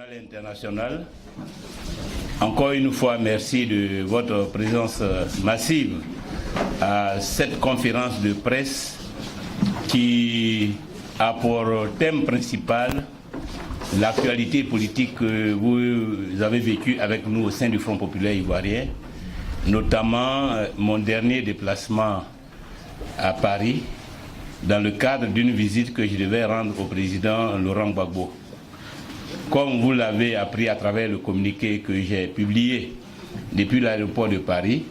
nationale et internationale, encore une fois, merci de votre présence massive à cette conférence de presse qui a pour thème principal l'actualité politique que vous avez vécue avec nous au sein du Front populaire ivoirien, notamment mon dernier déplacement à Paris dans le cadre d'une visite que je devais rendre au président Laurent Gbagbo. Comme vous l'avez appris à travers le communiqué que j'ai publié depuis l'aéroport de Paris,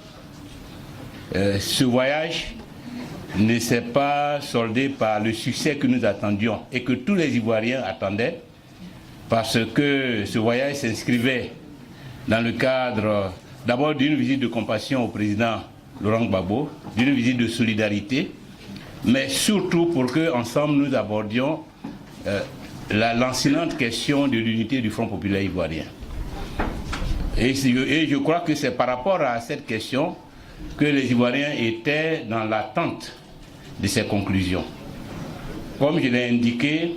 ce voyage ne s'est pas soldé par le succès que nous attendions et que tous les Ivoiriens attendaient, parce que ce voyage s'inscrivait dans le cadre d'abord d'une visite de compassion au président Laurent Gbagbo, d'une visite de solidarité, mais surtout pour qu'ensemble nous abordions la lancinante question de l'unité du Front populaire ivoirien. Et je crois que c'est par rapport à cette question que les Ivoiriens étaient dans l'attente de ces conclusions. Comme je l'ai indiqué,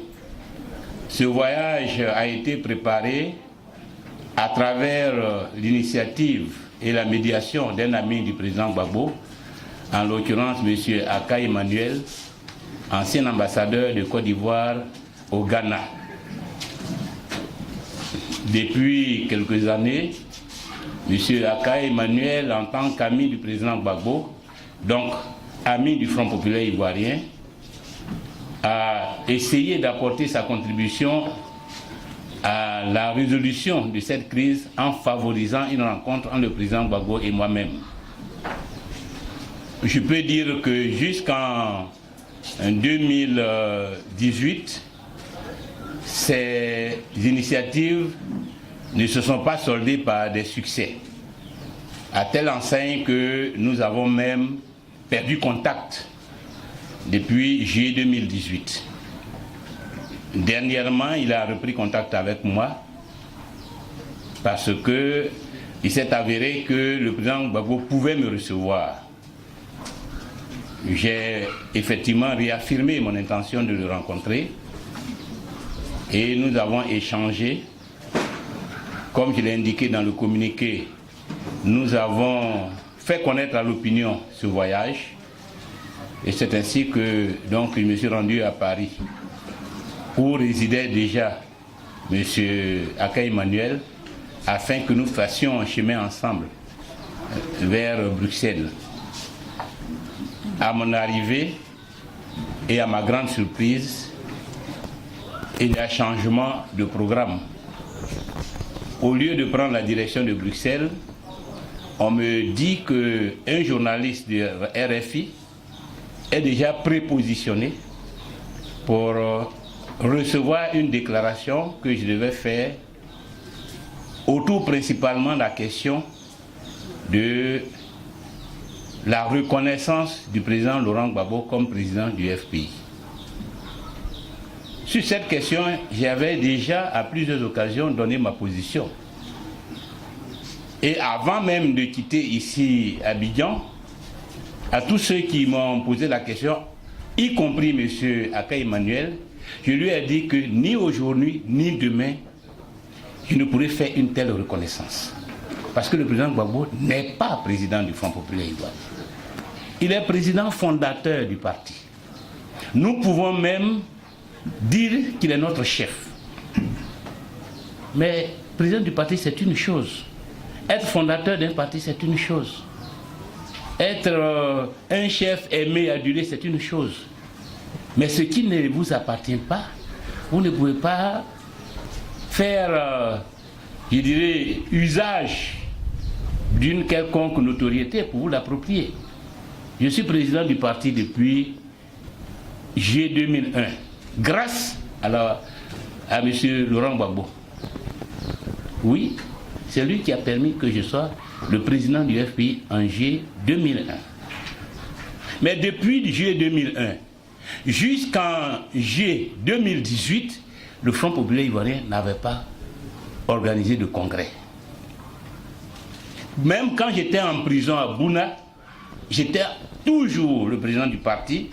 ce voyage a été préparé à travers l'initiative et la médiation d'un ami du président Gbagbo, en l'occurrence M. Aka Emmanuel, ancien ambassadeur de Côte d'Ivoire au Ghana. Depuis quelques années, M. Aka Emmanuel, en tant qu'ami du président Gbagbo, donc ami du Front populaire ivoirien, a essayé d'apporter sa contribution à la résolution de cette crise en favorisant une rencontre entre le président Gbagbo et moi-même. Je peux dire que jusqu'en 2018, ces initiatives ne se sont pas soldées par des succès, à telle enseigne que nous avons même perdu contact depuis juillet 2018. Dernièrement, il a repris contact avec moi parce qu'il s'est avéré que le président Gbagbo pouvait me recevoir. J'ai effectivement réaffirmé mon intention de le rencontrer et nous avons échangé. Comme je l'ai indiqué dans le communiqué, nous avons fait connaître à l'opinion ce voyage et c'est ainsi que donc, je me suis rendu à Paris où résidait déjà M. Aka Emmanuel afin que nous fassions un chemin ensemble vers Bruxelles. À mon arrivée et à ma grande surprise, il y a changement de programme. Au lieu de prendre la direction de Bruxelles, on me dit qu'un journaliste de RFI est déjà prépositionné pour recevoir une déclaration que je devais faire autour principalement de la question de la reconnaissance du président Laurent Gbagbo comme président du FPI. Sur cette question, j'avais déjà à plusieurs occasions donné ma position. Et avant même de quitter ici Abidjan, à tous ceux qui m'ont posé la question, y compris M. Aka Emmanuel, je lui ai dit que ni aujourd'hui ni demain, je ne pourrais faire une telle reconnaissance. Parce que le président Gbagbo n'est pas président du Front populaire ivoirien. Il est président fondateur du parti. Nous pouvons même dire qu'il est notre chef. Mais président du parti, c'est une chose. Être fondateur d'un parti, c'est une chose. Être un chef aimé, adulé, c'est une chose. Mais ce qui ne vous appartient pas, vous ne pouvez pas faire, je dirais, usage d'une quelconque notoriété pour vous l'approprier. Je suis président du parti depuis juillet 2001, grâce à M. Laurent Gbagbo. Oui, c'est lui qui a permis que je sois le président du FPI en juillet 2001. Mais depuis juillet 2001 jusqu'en juillet 2018, le Front populaire ivoirien n'avait pas organisé de congrès. Même quand j'étais en prison à Bouna, j'étais toujours le président du parti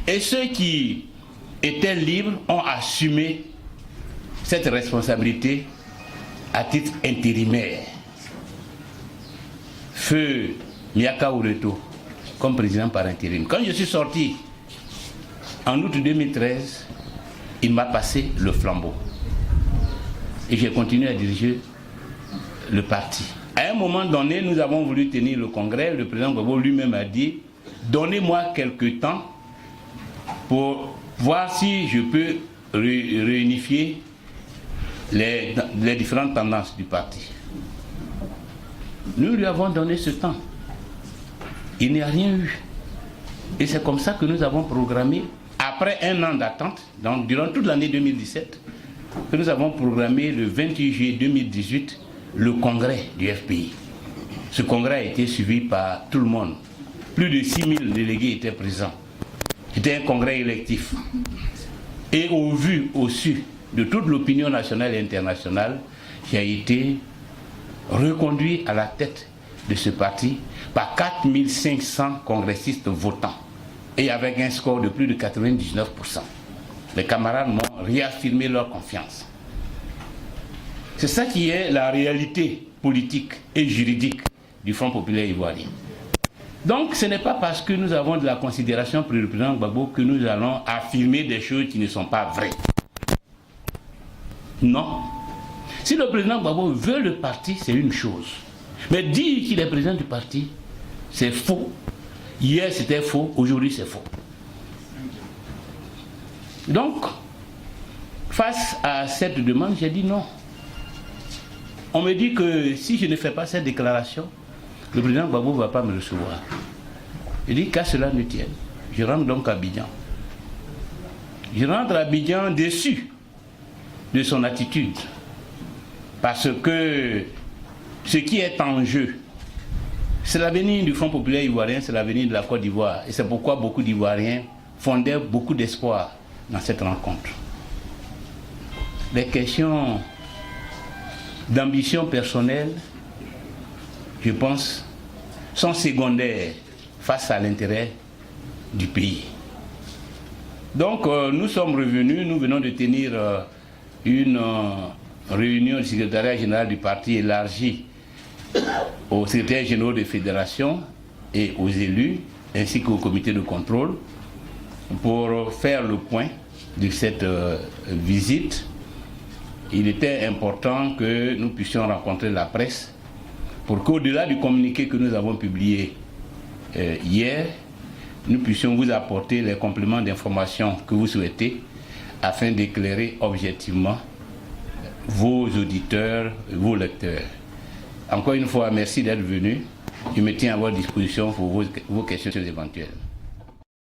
et ceux qui étaient libres ont assumé cette responsabilité à titre intérimaire Feu Miaka Ureto comme président par intérim. Quand je suis sorti en août 2013, il m'a passé le flambeau. Et j'ai continué à diriger le parti. À un moment donné, nous avons voulu tenir le congrès. Le président Gbagbo lui-même a dit « Donnez-moi quelques temps pour voir si je peux réunifier les différentes tendances du parti. » Nous lui avons donné ce temps. Il n'y a rien eu. Et c'est comme ça que nous avons programmé, après un an d'attente, donc durant toute l'année 2017, que nous avons programmé le 28 juillet 2018 le congrès du FPI. Ce congrès a été suivi par tout le monde. Plus de 6000 délégués étaient présents. C'était un congrès électif. Et au vu, au su de toute l'opinion nationale et internationale, j'ai été reconduit à la tête de ce parti par 4500 congressistes votants et avec un score de plus de 99%. Les camarades m'ont réaffirmé leur confiance. C'est ça qui est la réalité politique et juridique du Front populaire ivoirien. Donc ce n'est pas parce que nous avons de la considération pour le président Gbagbo que nous allons affirmer des choses qui ne sont pas vraies. Non. Si le président Gbagbo veut le parti, c'est une chose. Mais dire qu'il est président du parti, c'est faux. Hier c'était faux, aujourd'hui c'est faux. Donc, face à cette demande, j'ai dit non. On me dit que si je ne fais pas cette déclaration, le président Gbagbo ne va pas me recevoir. Je dis qu'à cela ne tienne. Je rentre donc à Abidjan. Je rentre à Abidjan déçu de son attitude. Parce que ce qui est en jeu, c'est l'avenir du Front populaire ivoirien, c'est l'avenir de la Côte d'Ivoire. Et c'est pourquoi beaucoup d'Ivoiriens fondaient beaucoup d'espoir dans cette rencontre. Les questions d'ambition personnelle, je pense, sont secondaires face à l'intérêt du pays. Donc nous sommes revenus, nous venons de tenir une réunion du secrétariat général du parti élargie aux secrétaires généraux de fédération et aux élus, ainsi qu'au comité de contrôle, pour faire le point de cette visite. Il était important que nous puissions rencontrer la presse pour qu'au-delà du communiqué que nous avons publié hier, nous puissions vous apporter les compléments d'information que vous souhaitez afin d'éclairer objectivement vos auditeurs, vos lecteurs. Encore une fois, merci d'être venus. Je me tiens à votre disposition pour vos questions éventuelles.